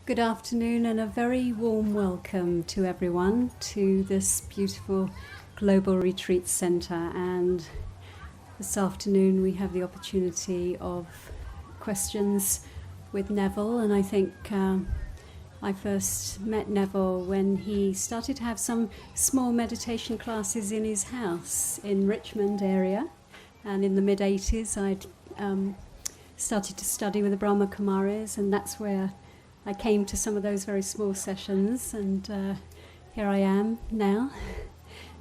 Good afternoon and a very warm welcome to everyone to this beautiful Global Retreat Centre. And this afternoon we have the opportunity of questions with Neville, and I think I first met Neville when he started to have some small meditation classes in his house in Richmond area, and in the mid-80s I'd started to study with the Brahma Kumaris, and that's where I came to some of those very small sessions, and here I am now.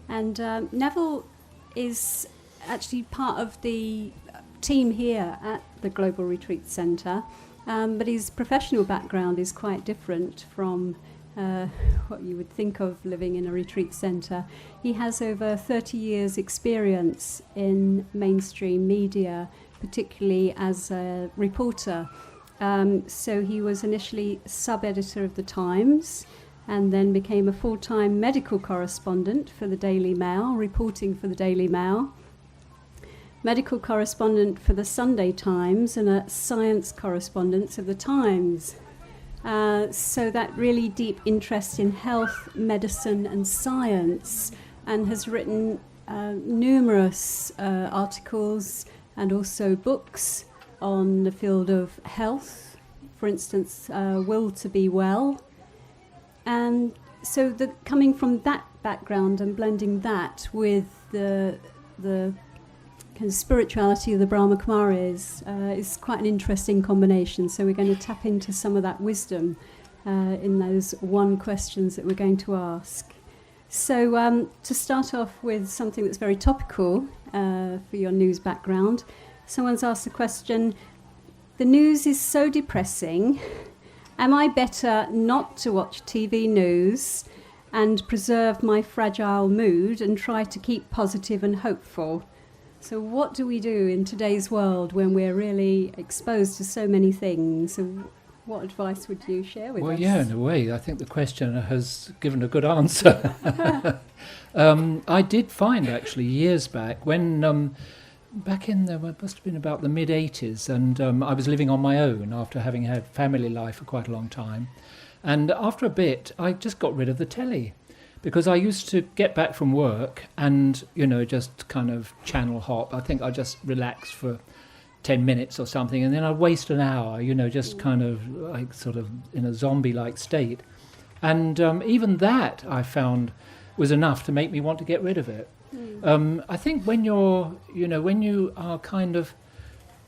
And Neville is actually part of the team here at the Global Retreat Centre, but his professional background is quite different from what you would think of living in a retreat centre. He has over 30 years experience in mainstream media, particularly as a reporter. So he was initially sub-editor of the Times and then became a full-time medical correspondent for the Daily Mail, reporting for the Daily Mail, medical correspondent for the Sunday Times, and a science correspondent of the Times. So that really deep interest in health, medicine and science, and has written numerous articles and also books on the field of health, for instance, Will to Be Well. And so coming from that background and blending that with the kind of spirituality of the Brahma Kumaris is quite an interesting combination. So we're going to tap into some of that wisdom in those one questions that we're going to ask. So to start off with something that's very topical for your news background, someone's asked the question, the news is so depressing, am I better not to watch TV news and preserve my fragile mood and try to keep positive and hopeful? So what do we do in today's world when we're really exposed to so many things? So what advice would you share with us? Well, yeah, in a way, I think the questioner has given a good answer. I did find, actually, years back, when back in the, it must have been about the mid-80s, and I was living on my own after having had family life for quite a long time. And after a bit, I just got rid of the telly, because I used to get back from work and, just kind of channel hop. I think I just relaxed for 10 minutes or something, and then I'd waste an hour, just kind of like sort of in a zombie-like state. And even that, I found, was enough to make me want to get rid of it. I think when when you are kind of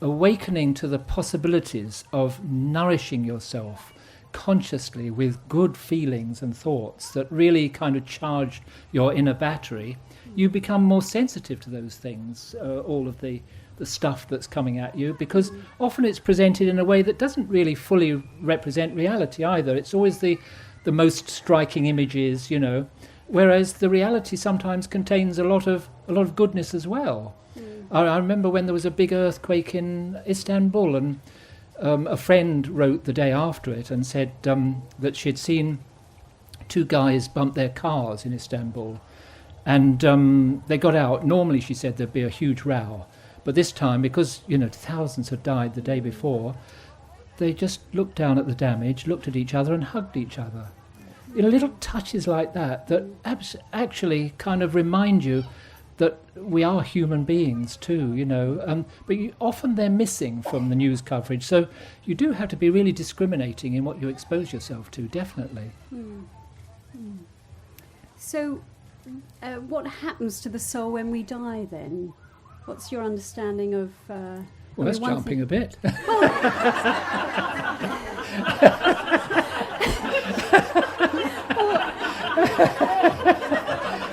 awakening to the possibilities of nourishing yourself consciously with good feelings and thoughts that really kind of charge your inner battery, you become more sensitive to those things, all of the stuff that's coming at you, because often it's presented in a way that doesn't really fully represent reality either. It's always the most striking images, whereas the reality sometimes contains a lot of goodness as well. I remember when there was a big earthquake in Istanbul, and a friend wrote the day after it and said that she'd seen two guys bump their cars in Istanbul, and they got out. Normally, she said, there'd be a huge row, but this time, because thousands had died the day before, they just looked down at the damage, looked at each other and hugged each other. Little touches like that actually kind of remind you that we are human beings too, but often they're missing from the news coverage. So you do have to be really discriminating in what you expose yourself to, definitely. So what happens to the soul when we die then? What's your understanding of... well, that's jumping a bit.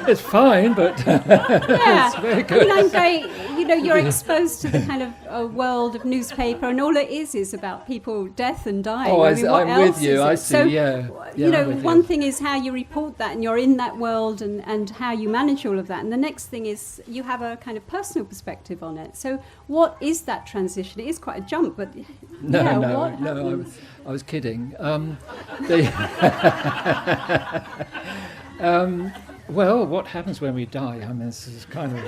It's fine, but it's very good. I'm very, you're exposed to the kind of world of newspaper, and all it is about people, death and dying. Oh, I'm with you. I see. So, one you. thing is how you report that, and you're in that world, and how you manage all of that. And the next thing is you have a kind of personal perspective on it. So, what is that transition? It is quite a jump, but no, I was kidding. Well, what happens when we die? I mean, this is kind of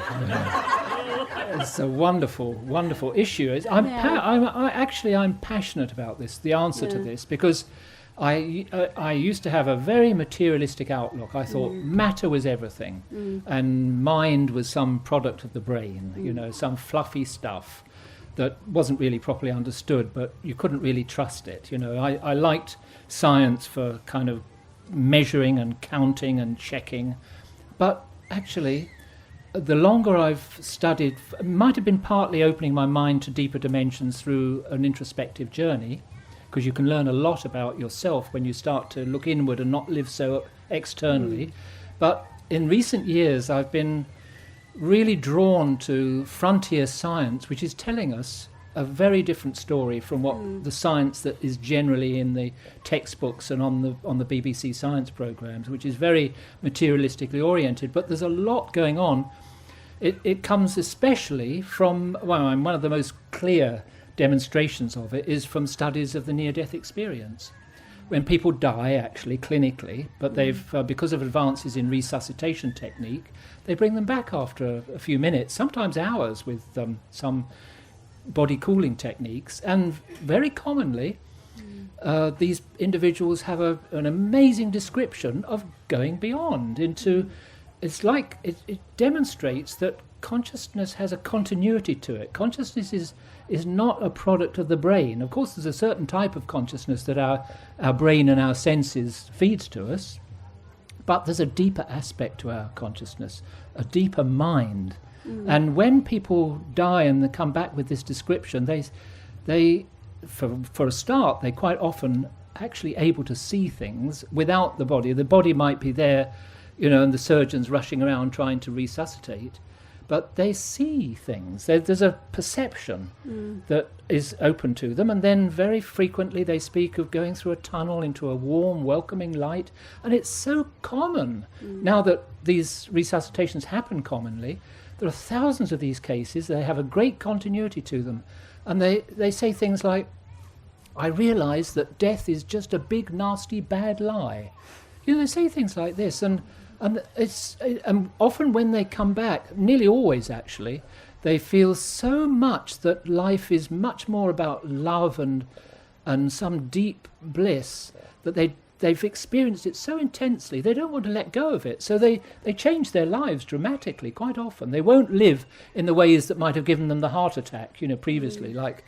it's a wonderful, wonderful issue. I'm passionate about this. The answer to this, because I used to have a very materialistic outlook. I thought matter was everything, and mind was some product of the brain, you know, some fluffy stuff that wasn't really properly understood, but you couldn't really trust it. You know, I liked science for kind of measuring and counting and checking, but actually, the longer I've studied, it might have been partly opening my mind to deeper dimensions through an introspective journey, because you can learn a lot about yourself when you start to look inward and not live so externally. But in recent years, I've been really drawn to frontier science, which is telling us a very different story from what the science that is generally in the textbooks and on the BBC science programs, which is very materialistically oriented. But there's a lot going on. It comes especially from, well, one of the most clear demonstrations of it is from studies of the near-death experience. When people die, actually, clinically, but they've, because of advances in resuscitation technique, they bring them back after a few minutes, sometimes hours, with some body cooling techniques. And very commonly, these individuals have an amazing description of going beyond into, it's like, it demonstrates that consciousness has a continuity to it. Consciousness is not a product of the brain. Of course, there's a certain type of consciousness that our brain and our senses feeds to us, but there's a deeper aspect to our consciousness, a deeper mind. And when people die and they come back with this description, they for a start, they quite often actually able to see things without the body. The body might be there, you know, and the surgeon's rushing around trying to resuscitate, but they see things. There's a perception that is open to them, and then very frequently they speak of going through a tunnel into a warm, welcoming light, and it's so common. Now that these resuscitations happen commonly, there are thousands of these cases. They have a great continuity to them, and they say things like, I realise that death is just a big, nasty, bad lie. You know, they say things like this, and often when they come back, nearly always actually, they feel so much that life is much more about love and some deep bliss, that they've experienced it so intensely they don't want to let go of it. So they change their lives dramatically quite often. They won't live in the ways that might have given them the heart attack, you know, previously, like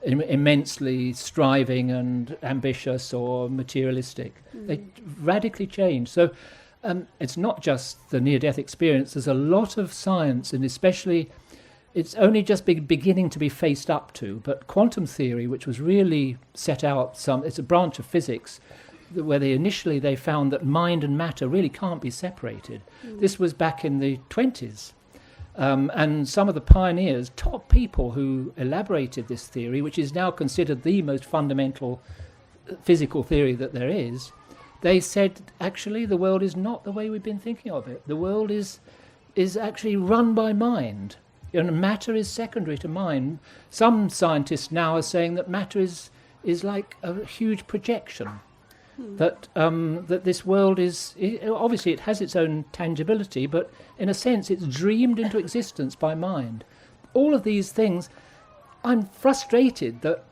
immensely striving and ambitious or materialistic. They radically change. So it's not just the near-death experience. There's a lot of science, and especially it's only just beginning to be faced up to, but quantum theory, which was really set out, it's a branch of physics, where they found that mind and matter really can't be separated. This was back in the 20s. And some of the pioneers, top people who elaborated this theory, which is now considered the most fundamental physical theory that there is, they said, actually, the world is not the way we've been thinking of it. The world is actually run by mind, and matter is secondary to mind. Some scientists now are saying that matter is like a huge projection, that this world obviously it has its own tangibility, but in a sense it's dreamed into existence by mind. All of these things, I'm frustrated that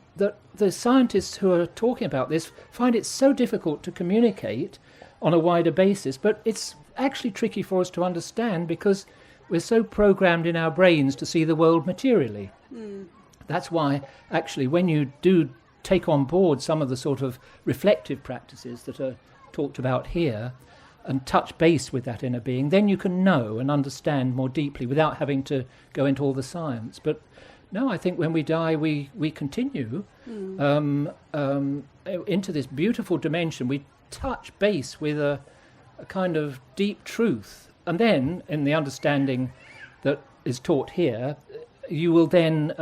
the scientists who are talking about this find it so difficult to communicate on a wider basis, but it's actually tricky for us to understand because we're so programmed in our brains to see the world materially. That's why, actually, when you do take on board some of the sort of reflective practices that are talked about here and touch base with that inner being, then you can know and understand more deeply without having to go into all the science. But no, I think when we die, we continue into this beautiful dimension. We touch base with a kind of deep truth. And then, in the understanding that is taught here, you will then,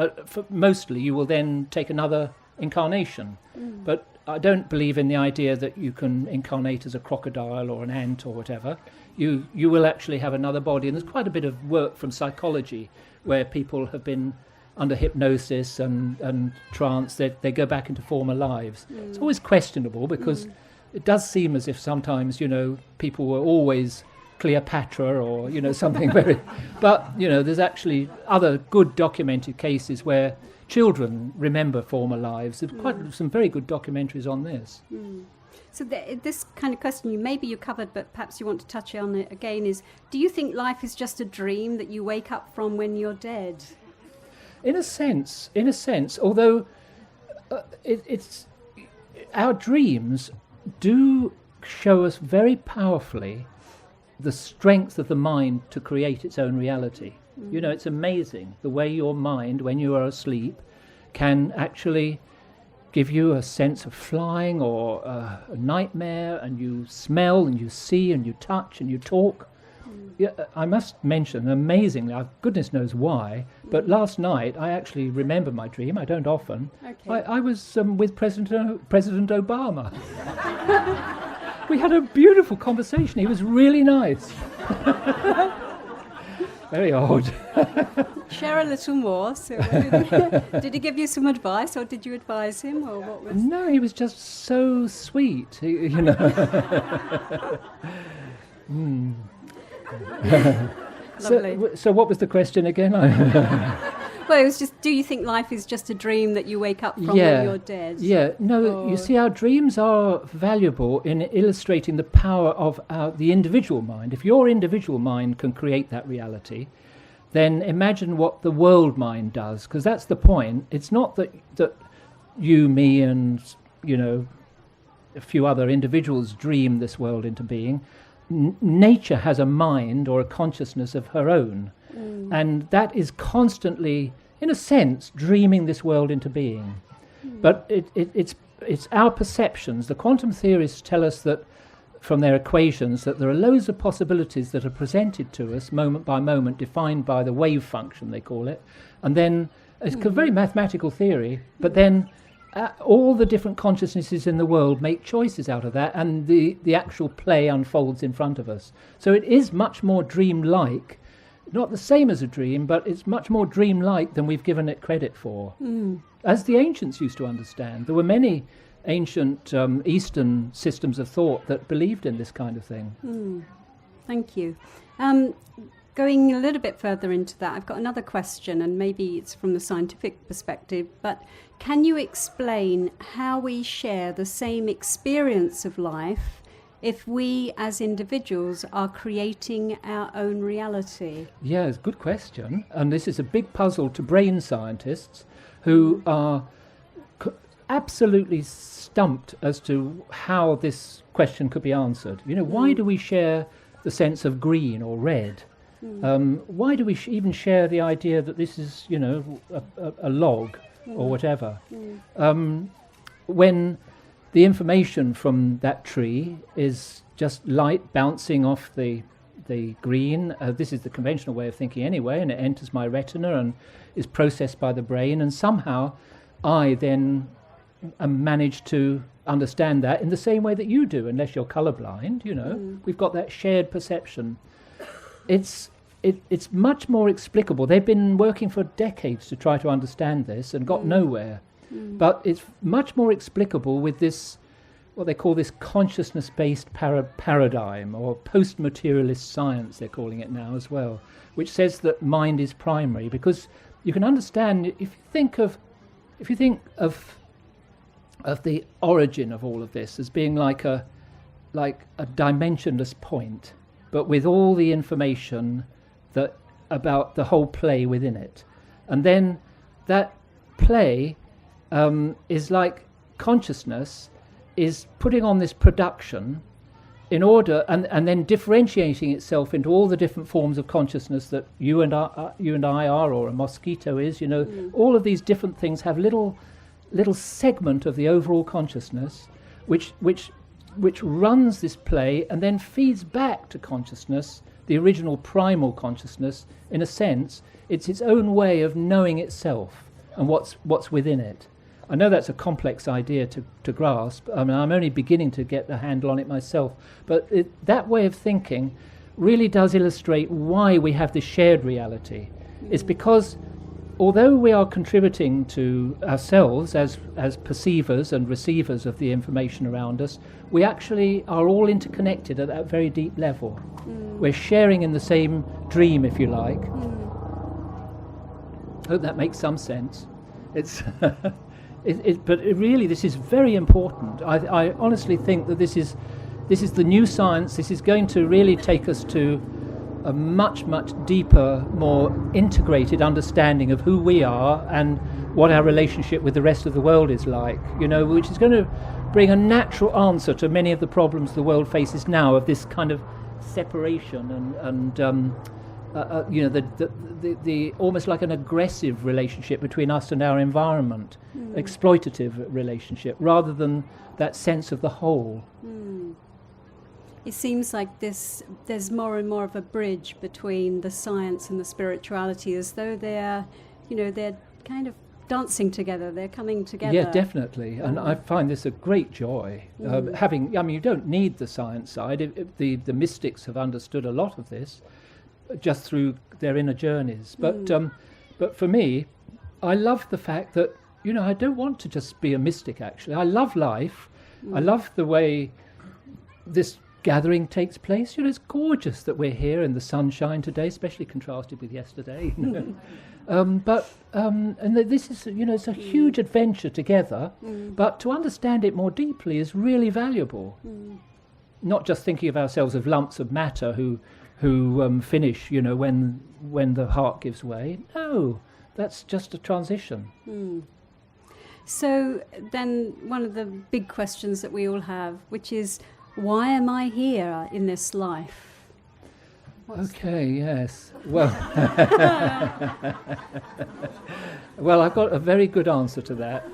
mostly, you will then take another incarnation. But I don't believe in the idea that you can incarnate as a crocodile or an ant or whatever. You will actually have another body. And there's quite a bit of work from psychology where people have been under hypnosis and trance, they go back into former lives. It's always questionable because it does seem as if sometimes, you know, people were always Cleopatra or, you know, something very... But, you know, there's actually other good documented cases where children remember former lives. There's quite some very good documentaries on this. So this kind of question, maybe you covered, but perhaps you want to touch on it again, is do you think life is just a dream that you wake up from when you're dead? In a sense, although it's our dreams do show us very powerfully the strength of the mind to create its own reality. You know, it's amazing the way your mind, when you are asleep, can actually give you a sense of flying or a nightmare, and you smell and you see and you touch and you talk. Yeah, I must mention, amazingly, goodness knows why, but last night I actually remember my dream. I don't often. Okay. I was with President Obama. We had a beautiful conversation. He was really nice. Very odd. Share a little more. So, did he give you some advice, or did you advise him, or what was? No, he was just so sweet. You know. Lovely. So what was the question again? Well, it was just, do you think life is just a dream that you wake up from when you're dead? Yeah, no, you see, our dreams are valuable in illustrating the power of the individual mind. If your individual mind can create that reality, then imagine what the world mind does, because that's the point. It's not that you, me, and, you know, a few other individuals dream this world into being. Nature has a mind or a consciousness of her own, and that is constantly, in a sense, dreaming this world into being. But it's our perceptions. The quantum theorists tell us that, from their equations, that there are loads of possibilities that are presented to us moment by moment, defined by the wave function, they call it, and then it's a very mathematical theory, but then all the different consciousnesses in the world make choices out of that, and the actual play unfolds in front of us. So it is much more dream-like, not the same as a dream, but it's much more dream-like than we've given it credit for. As the ancients used to understand. There were many ancient Eastern systems of thought that believed in this kind of thing. Thank you. Going a little bit further into that, I've got another question, and maybe it's from the scientific perspective, but can you explain how we share the same experience of life if we as individuals are creating our own reality? Yeah, it's a good question. And this is a big puzzle to brain scientists who are absolutely stumped as to how this question could be answered. You know, why do we share the sense of green or red? Why do we even share the idea that this is, you know, a log or whatever? When the information from that tree is just light bouncing off the green, this is the conventional way of thinking anyway, and it enters my retina and is processed by the brain, and somehow I then manage to understand that in the same way that you do, unless you're colourblind, you know. We've got that shared perception. It's much more explicable. They've been working for decades to try to understand this and got nowhere. But it's much more explicable with this, what they call this consciousness-based paradigm, or post-materialist science, they're calling it now as well, which says that mind is primary. Because you can understand, if you think of the origin of all of this as being like a dimensionless point, but with all the information that about the whole play within it. And then that play is like consciousness is putting on this production in order, and then differentiating itself into all the different forms of consciousness that you and I are, or a mosquito is, you know. All of these different things have little segment of the overall consciousness which runs this play and then feeds back to consciousness, the original primal consciousness. In a sense, it's its own way of knowing itself and what's within it. I know that's a complex idea to grasp. I mean, I'm only beginning to get a handle on it myself, but that way of thinking really does illustrate why we have this shared reality. It's because although we are contributing to ourselves as perceivers and receivers of the information around us, we actually are all interconnected at that very deep level. We're sharing in the same dream, if you like. I hope that makes some sense. It's Really, this is very important. I honestly think that this is the new science. This is going to really take us to a much, much deeper, more integrated understanding of who we are and what our relationship with the rest of the world is like, which is going to bring a natural answer to many of the problems the world faces now, of this kind of separation and the almost like an aggressive relationship between us and our environment, exploitative relationship, rather than that sense of the whole. It seems like there's more and more of a bridge between the science and the spirituality, as though they're kind of dancing together, they're coming together. Yeah, definitely. And I find this a great joy. You don't need the science side. The mystics have understood a lot of this just through their inner journeys. But for me, I love the fact that, I don't want to just be a mystic, actually. I love life. I love the way this gathering takes place. It's gorgeous that we're here in the sunshine today, especially contrasted with yesterday. And this is, it's a huge adventure together. But to understand it more deeply is really valuable. Not just thinking of ourselves as lumps of matter who finish, when the heart gives way. No, that's just a transition. So then, one of the big questions that we all have, which is, why am I here in this life? Okay, yes. Well, well, I've got a very good answer to that.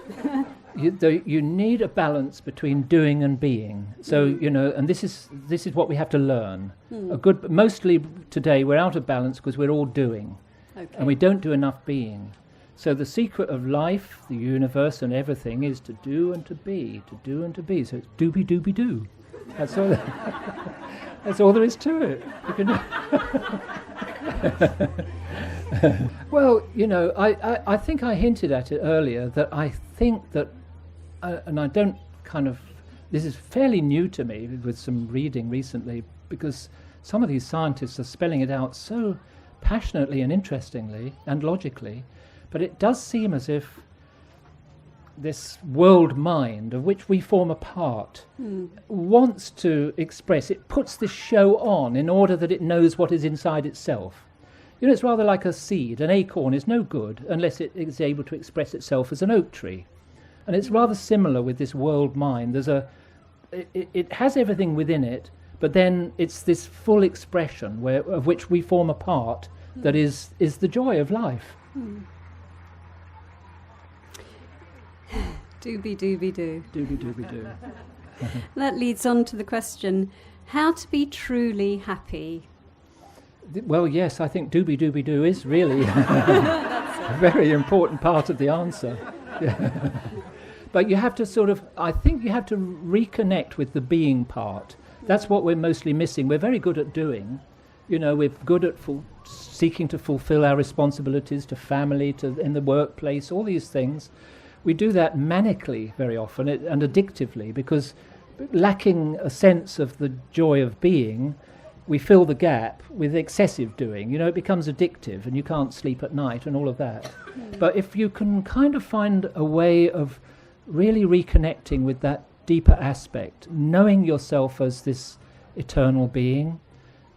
You need a balance between doing and being. So, and this is what we have to learn. Mostly today we're out of balance because we're all doing, and we don't do enough being. So the secret of life, the universe, and everything is to do and to be, to do and to be. So it's doobie doobie doo. That's all. That's all there is to it. Well, I think I hinted at it earlier, that I think that, and I don't this is fairly new to me with some reading recently, because some of these scientists are spelling it out so passionately and interestingly and logically, but it does seem as if this world mind of which we form a part wants to express, it puts this show on in order that it knows what is inside itself. It's rather like a seed. An acorn is no good unless it is able to express itself as an oak tree. And it's rather similar with this world mind. It has everything within it, but then it's this full expression of which we form a part that is the joy of life. Doobie doobie doo. Doobie doobie doo. That leads on to the question, how to be truly happy? Well, yes, I think doobie doobie doo is really a very important part of the answer. Yeah. But you have to I think you have to reconnect with the being part. That's what we're mostly missing. We're very good at doing. We're good at seeking to fulfill our responsibilities to family, in the workplace, all these things. We do that manically very often and addictively, because lacking a sense of the joy of being, we fill the gap with excessive doing. It becomes addictive and you can't sleep at night and all of that. But if you can kind of find a way of really reconnecting with that deeper aspect, knowing yourself as this eternal being,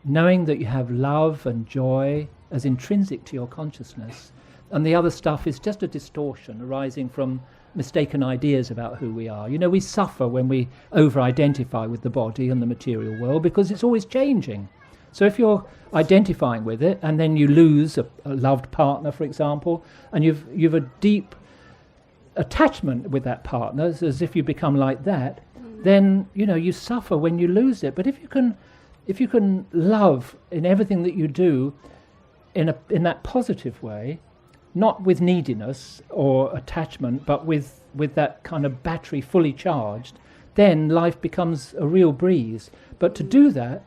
knowing that you have love and joy as intrinsic to your consciousness, and the other stuff is just a distortion arising from mistaken ideas about who we are. We suffer when we over-identify with the body and the material world because it's always changing. So if you're identifying with it and then you lose a loved partner, for example, and you've a deep attachment with that partner, as if you become like that, then you suffer when you lose it. But if you can love in everything that you do in that positive way, not with neediness or attachment, but with that kind of battery fully charged, then life becomes a real breeze. But to do that,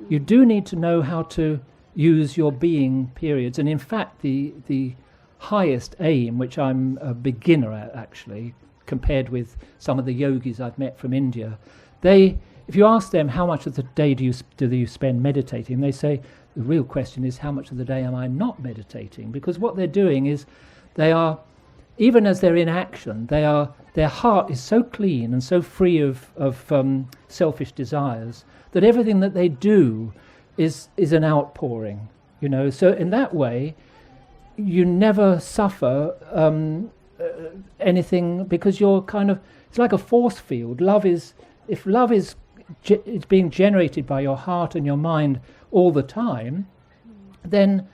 you do need to know how to use your being periods. And in fact, the highest aim, which I'm a beginner at actually, compared with some of the yogis I've met from India, if you ask them how much of the day do you spend meditating, they say, the real question is how much of the day am I not meditating? Because what they're doing is they are even as they're in action, their heart is so clean and so free of selfish desires that everything that they do is an outpouring, you know. So in that way, you never suffer anything, because you're kind of, it's like a force field. If love is it's being generated by your heart and your mind all the time, then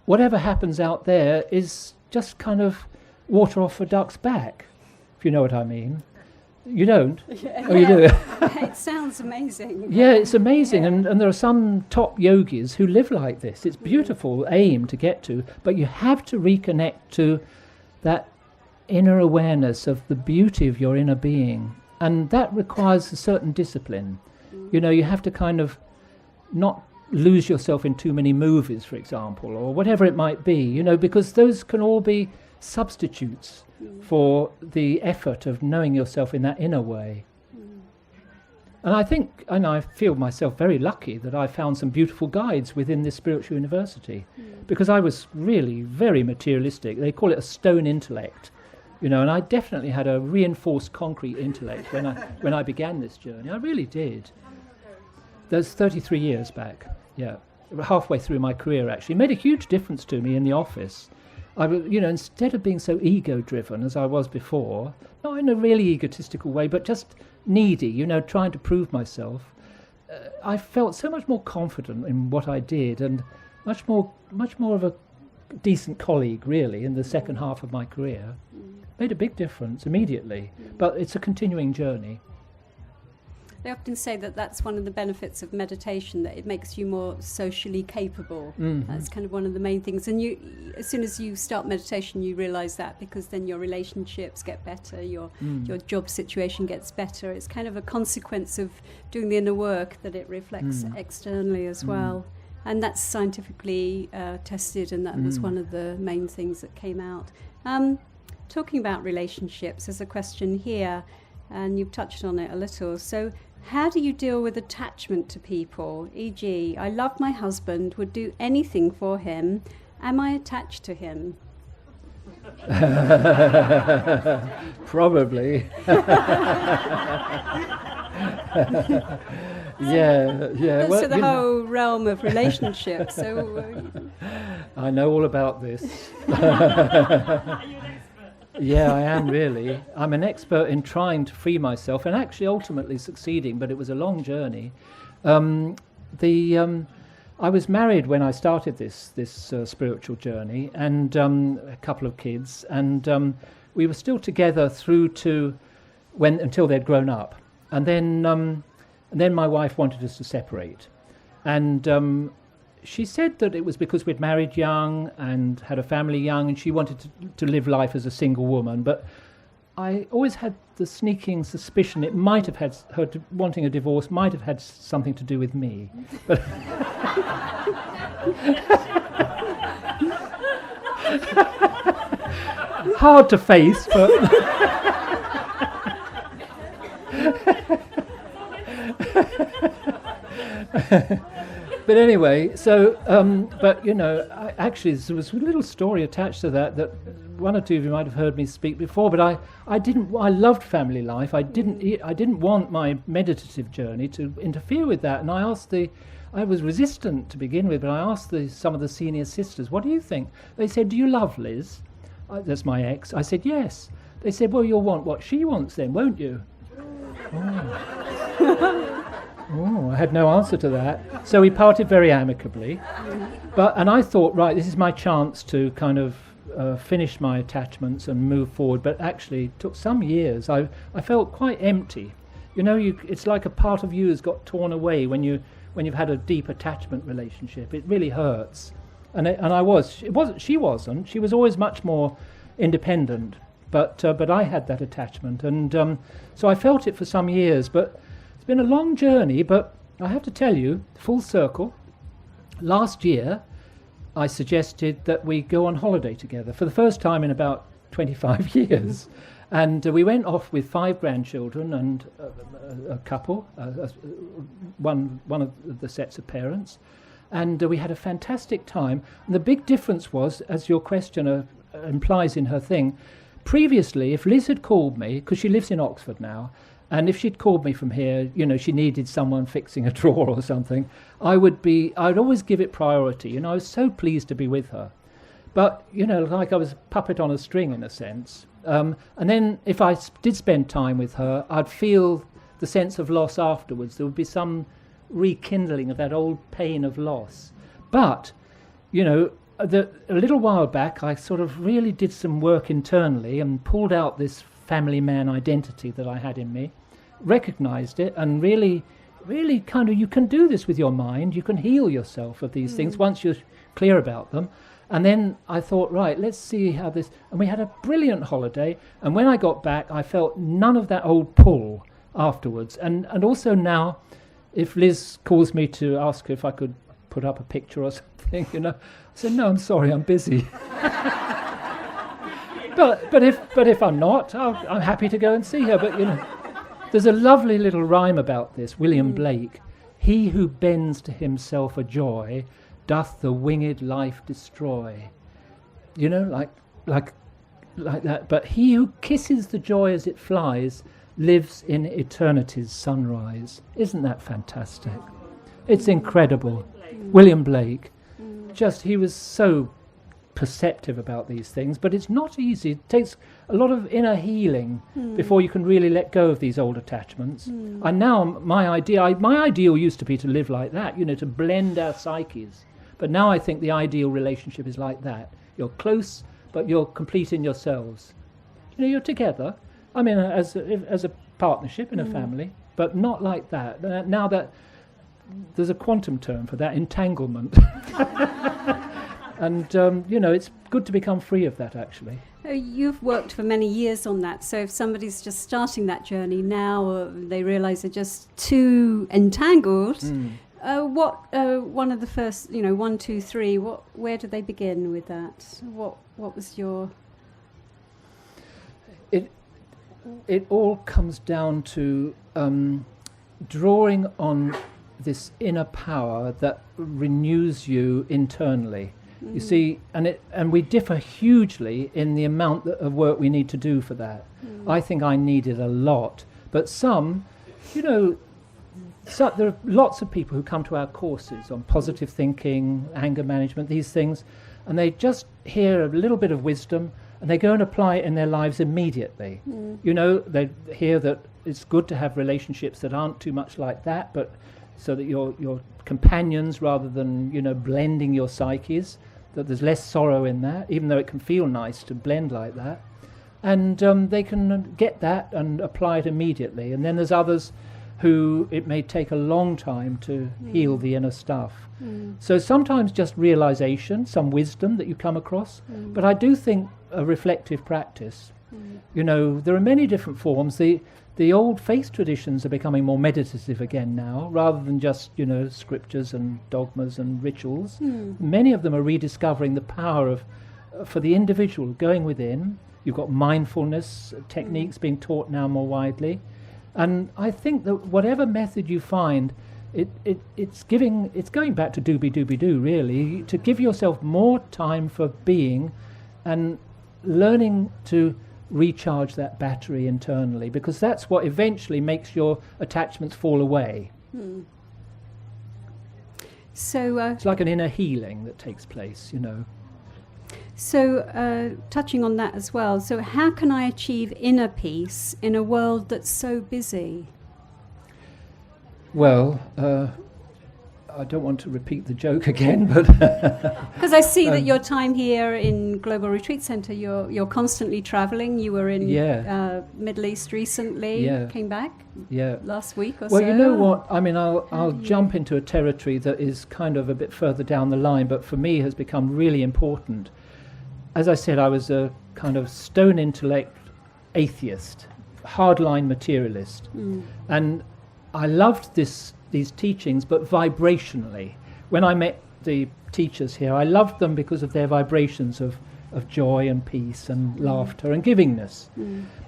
whatever happens out there is just kind of water off a duck's back, if you know what I mean. You don't? Yeah. Oh, you do? It sounds amazing. Yeah, it's amazing. And there are some top yogis who live like this. It's beautiful aim to get to, but you have to reconnect to that inner awareness of the beauty of your inner being. And that requires a certain discipline. You know, you have to kind of not lose yourself in too many movies, for example, or whatever it might be, you know, because those can all be substitutes for the effort of knowing yourself in that inner way. And I think, and I feel myself very lucky that I found some beautiful guides within this spiritual university, because I was really very materialistic. They call it a stone intellect, you know, and I definitely had a reinforced concrete intellect when I began this journey. I really did. That's 33 years back, yeah, halfway through my career actually. It made a huge difference to me in the office. I was, you know, instead of being so ego-driven as I was before, not in a really egotistical way, but just needy, you know, trying to prove myself, I felt so much more confident in what I did, and much more of a decent colleague, really, in the second half of my career. Made a big difference immediately, but it's a continuing journey. They often say that that's one of the benefits of meditation, that it makes you more socially capable. That's kind of one of the main things. And you, as soon as you start meditation, you realise that, because then your relationships get better, your job situation gets better. It's kind of a consequence of doing the inner work that it reflects externally as well. And that's scientifically tested, and that was one of the main things that came out. Talking about relationships, there's a question here, and you've touched on it a little. So, how do you deal with attachment to people? E.g., I love my husband, would do anything for him. Am I attached to him? Probably. Yeah. So the whole realm of relationships. So, I know all about this. Are you an expert? Yeah, I am really. I'm an expert in trying to free myself, and actually ultimately succeeding, but it was a long journey. I was married when I started this spiritual journey, and a couple of kids, and we were still together through to until they'd grown up, and then my wife wanted us to separate, and she said that it was because we'd married young and had a family young, and she wanted to live life as a single woman. But I always had the sneaking suspicion it might have had her wanting a divorce might have had something to do with me. But hard to face, but But anyway, so, but you know, actually there was a little story attached to that one or two of you might have heard me speak before, but I loved family life. I didn't want my meditative journey to interfere with that, and I was resistant to begin with, but I asked some of the senior sisters, what do you think? They said, do you love Liz? That's my ex. I said, yes. They said, well, you'll want what she wants then, won't you? Oh, I had no answer to that. So we parted very amicably. And I thought, right, this is my chance to kind of finish my attachments and move forward. But actually, it took some years. I felt quite empty. You know, it's like a part of you has got torn away when you've had a deep attachment relationship. It really hurts. She wasn't. She was always much more independent. But I had that attachment. And so I felt it for some years. But it's been a long journey, but I have to tell you, full circle, last year I suggested that we go on holiday together for the first time in about 25 years. And we went off with 5 grandchildren and a couple, one of the sets of parents. And we had a fantastic time. And the big difference was, as your questioner implies in her thing, previously, if Liz had called me, because she lives in Oxford now, and if she'd called me from here, she needed someone fixing a drawer or something, I'd always give it priority. I was so pleased to be with her. But, like I was a puppet on a string in a sense. And then if I did spend time with her, I'd feel the sense of loss afterwards. There would be some rekindling of that old pain of loss. But, a little while back, I sort of really did some work internally and pulled out this family man identity that I had in me, recognized it, and really kind of, you can do this with your mind. You can heal yourself of these things once you're clear about them. And then I thought, right, let's see how this... And we had a brilliant holiday. And when I got back, I felt none of that old pull afterwards. And also now, if Liz calls me to ask her if I could put up a picture or something, I said, no, I'm sorry, I'm busy. but if I'm not, I'm happy to go and see her. But, there's a lovely little rhyme about this, William Blake. He who bends to himself a joy doth the winged life destroy. Like that. But he who kisses the joy as it flies lives in eternity's sunrise. Isn't that fantastic? It's incredible. William Blake. He was so perceptive about these things, but it's not easy. It takes a lot of inner healing before you can really let go of these old attachments. And now my ideal used to be to live like that, to blend our psyches. But now I think the ideal relationship is like that. You're close, but you're complete in yourselves. You're together. I mean, as a partnership in a family, but not like that. Now that there's a quantum term for that, entanglement. And, it's good to become free of that, actually. You've worked for many years on that, so if somebody's just starting that journey now, they realise they're just too entangled, what one of the first, 1, 2, 3, where do they begin with that? What was your... It all comes down to drawing on this inner power that renews you internally. You see, and we differ hugely in the amount of work we need to do for that. I think I needed a lot, but there are lots of people who come to our courses on positive thinking, anger management, these things, and they just hear a little bit of wisdom and they go and apply it in their lives immediately. They hear that it's good to have relationships that aren't too much like that, but so that you're companions rather than, blending your psyches, that there's less sorrow in that, even though it can feel nice to blend like that. And they can get that and apply it immediately. And then there's others who it may take a long time to heal the inner stuff. So sometimes just realization, some wisdom that you come across, but I do think a reflective practice. There are many different forms. The old faith traditions are becoming more meditative again now, rather than just, scriptures and dogmas and rituals. Many of them are rediscovering the power of, for the individual, going within. You've got mindfulness techniques being taught now more widely. And I think that whatever method you find, it's going back to doobie-doobie-doo, really, to give yourself more time for being and learning to recharge that battery internally, because that's what eventually makes your attachments fall away. So it's like an inner healing that takes place, So touching on that as well, so how can I achieve inner peace in a world that's so busy? Well, I don't want to repeat the joke again, but... Because I see that your time here in Global Retreat Centre, you're constantly travelling. You were in Middle East recently, came back last week or so. Well, you know what? I mean, I'll jump into a territory that is kind of a bit further down the line, but for me has become really important. As I said, I was a kind of stone intellect atheist, hardline materialist. And I loved these teachings, but vibrationally. When I met the teachers here, I loved them because of their vibrations of joy and peace and laughter and givingness.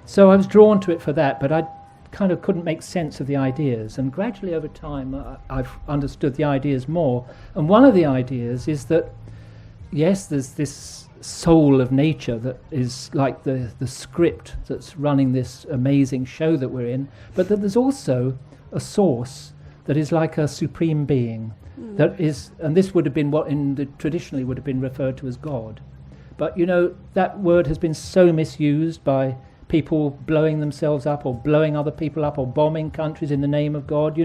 So I was drawn to it for that, but I kind of couldn't make sense of the ideas. And gradually over time, I've understood the ideas more. And one of the ideas is that, yes, there's this soul of nature that is like the script that's running this amazing show that we're in, but that there's also a source that is like a supreme being that is, and this would have been what traditionally would have been referred to as God. But that word has been so misused by people blowing themselves up or blowing other people up or bombing countries in the name of God,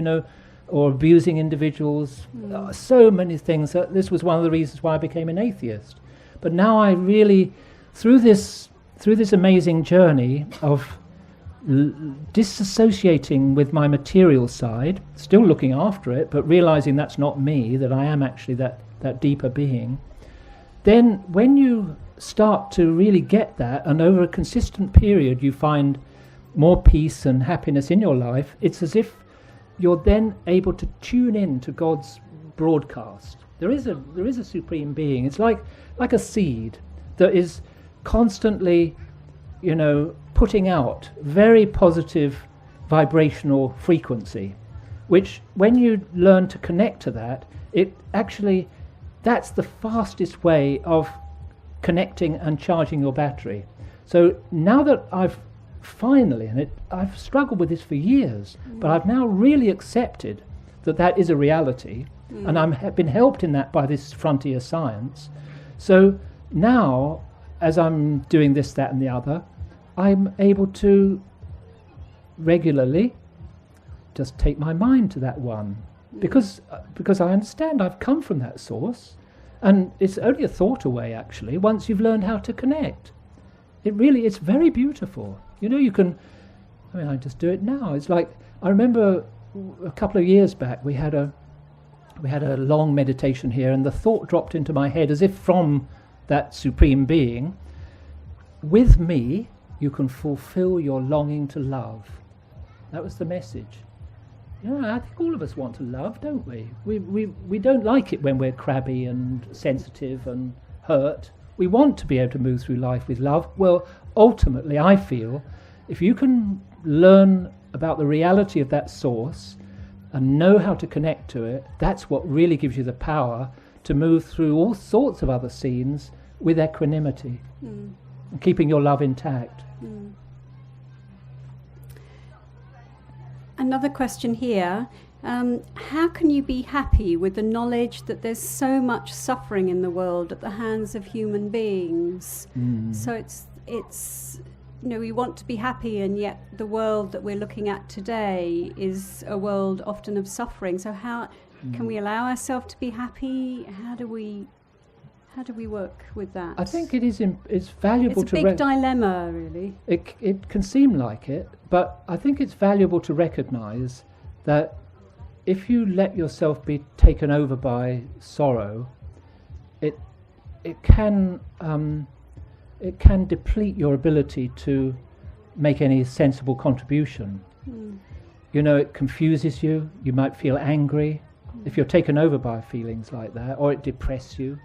or abusing individuals, so many things. This was one of the reasons why I became an atheist. But now I really, through this amazing journey of disassociating with my material side, still looking after it, but realizing that's not me, that I am actually that deeper being, then when you start to really get that, and over a consistent period you find more peace and happiness in your life, it's as if you're then able to tune in to God's broadcast. There is a supreme being. It's like a seed that is constantly, putting out very positive vibrational frequency, which when you learn to connect to that, that's the fastest way of connecting and charging your battery. So now that I've finally, and I've struggled with this for years, but I've now really accepted that is a reality, and I've been helped in that by this frontier science. So now, as I'm doing this, that and the other, I'm able to regularly just take my mind to that one, because I understand I've come from that source, and it's only a thought away actually once you've learned how to connect. It's very beautiful. I just do it now. It's like, I remember a couple of years back we had a long meditation here, and the thought dropped into my head as if from that supreme being: with me you can fulfill your longing to love. That was the message. I think all of us want to love, don't we? We don't like it when we're crabby and sensitive and hurt. We want to be able to move through life with love. Well, ultimately, I feel if you can learn about the reality of that source and know how to connect to it, that's what really gives you the power to move through all sorts of other scenes with equanimity and keeping your love intact. Another question here. How can you be happy with the knowledge that there's so much suffering in the world at the hands of human beings? So it's we want to be happy, and yet the world that we're looking at today is a world often of suffering. So how can we allow ourselves to be happy? How do we work with that? I think it's valuable to... It's a big dilemma, really. It can seem like it, but I think it's valuable to recognise that if you let yourself be taken over by sorrow, it can deplete your ability to make any sensible contribution. It confuses you. You might feel angry if you're taken over by feelings like that, or it depresses you.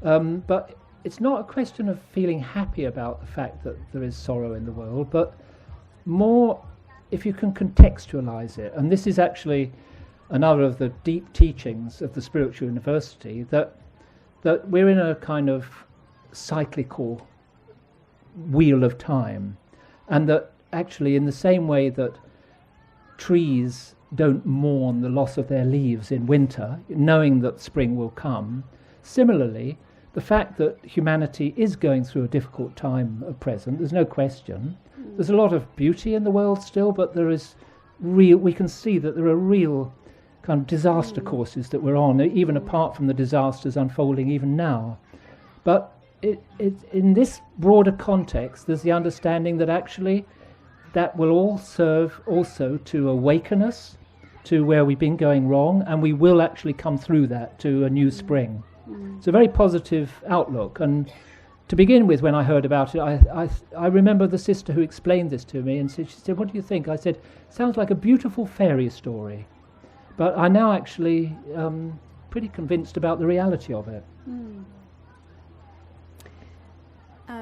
But it's not a question of feeling happy about the fact that there is sorrow in the world, but more if you can contextualize it. And this is actually another of the deep teachings of the Spiritual University, that we're in a kind of cyclical wheel of time, and that actually in the same way that trees don't mourn the loss of their leaves in winter, knowing that spring will come, similarly, the fact that humanity is going through a difficult time at present, there's no question. There's a lot of beauty in the world still, but we can see that there are real kind of disaster courses that we're on, even apart from the disasters unfolding even now. But in this broader context, there's the understanding that actually that will all serve also to awaken us to where we've been going wrong, and we will actually come through that to a new spring. It's a very positive outlook. And to begin with, when I heard about it, I remember the sister who explained this to me, and she said, "What do you think?" I said, "Sounds like a beautiful fairy story." But I now actually pretty convinced about the reality of it.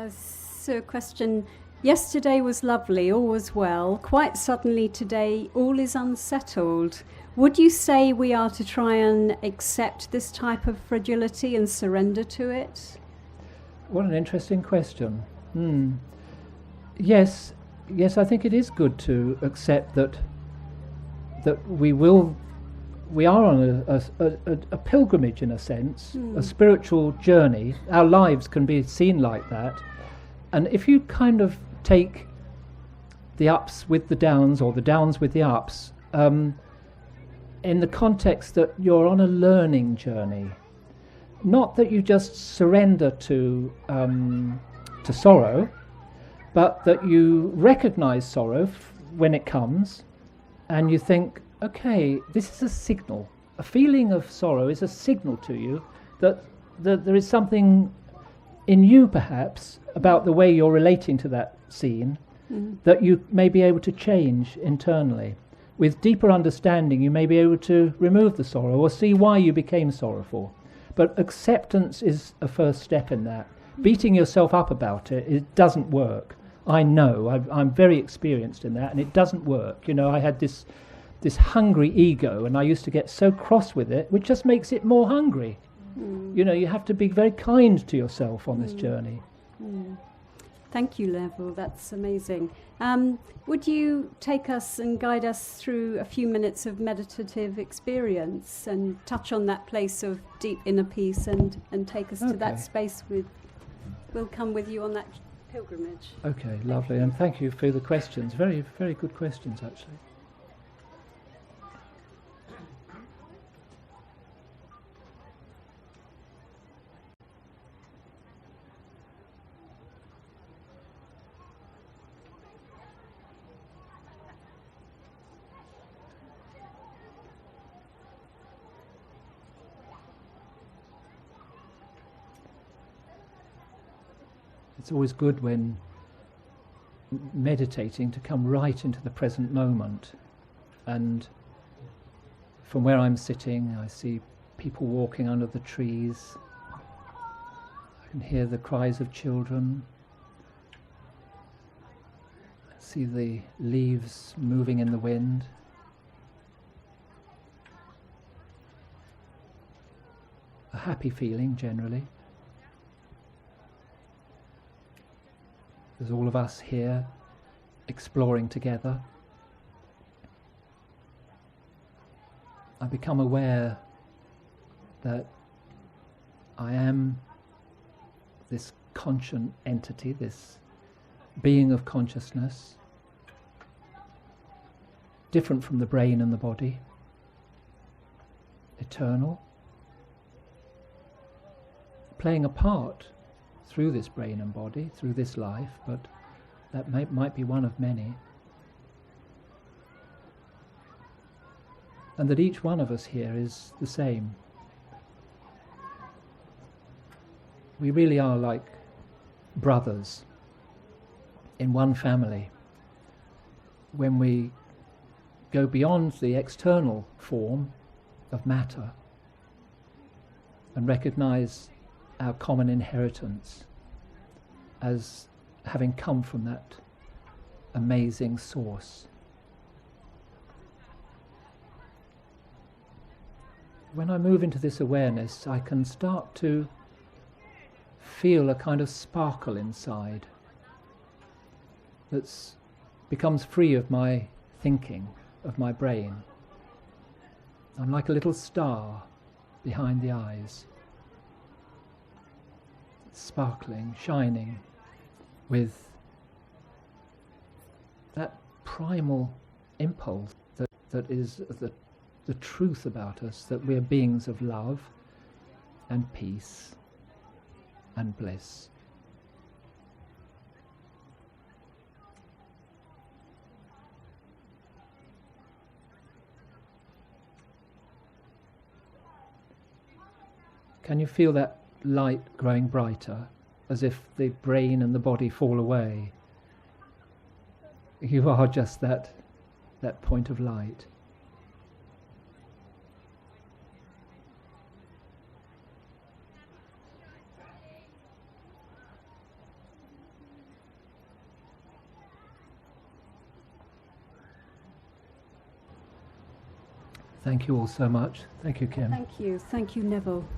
So a question: yesterday was lovely, all was well. Quite suddenly today, all is unsettled. Would you say we are to try and accept this type of fragility and surrender to it? What an interesting question. Yes, I think it is good to accept that we are on a pilgrimage in a sense, a spiritual journey. Our lives can be seen like that. And if you kind of take the ups with the downs, or the downs with the ups, in the context that you're on a learning journey, not that you just surrender to sorrow, but that you recognize sorrow when it comes, and you think, okay, this is a signal. A feeling of sorrow is a signal to you that there is something in you, perhaps, about the way you're relating to that scene that you may be able to change internally. With deeper understanding, you may be able to remove the sorrow or see why you became sorrowful. But acceptance is a first step in that. Beating yourself up about it doesn't work. I know, I'm very experienced in that, and it doesn't work. You know, I had this hungry ego, and I used to get so cross with it, which just makes it more hungry. You know, you have to be very kind to yourself on this journey. Thank you, Neville. That's amazing. Would you take us and guide us through a few minutes of meditative experience and touch on that place of deep inner peace and take us to that space we'll come with you on that pilgrimage. Okay, lovely. And thank you for the questions. Very, very good questions, actually. It's always good when meditating to come right into the present moment. And from where I'm sitting, I see people walking under the trees. I can hear the cries of children. I see the leaves moving in the wind. A happy feeling generally. There's all of us here exploring together. I become aware that I am this conscient entity, this being of consciousness, different from the brain and the body, eternal, playing a part through this brain and body, through this life, but that might be one of many. And that each one of us here is the same. We really are like brothers in one family. When we go beyond the external form of matter and recognize our common inheritance as having come from that amazing source. When I move into this awareness, I can start to feel a kind of sparkle inside that becomes free of my thinking, of my brain. I'm like a little star behind the eyes, sparkling, shining with that primal impulse that is the truth about us, that we're beings of love and peace and bliss. Can you feel that light growing brighter, as if the brain and the body fall away? You are just that point of light. Thank you all so much. Thank you, Kim. Thank you, Neville.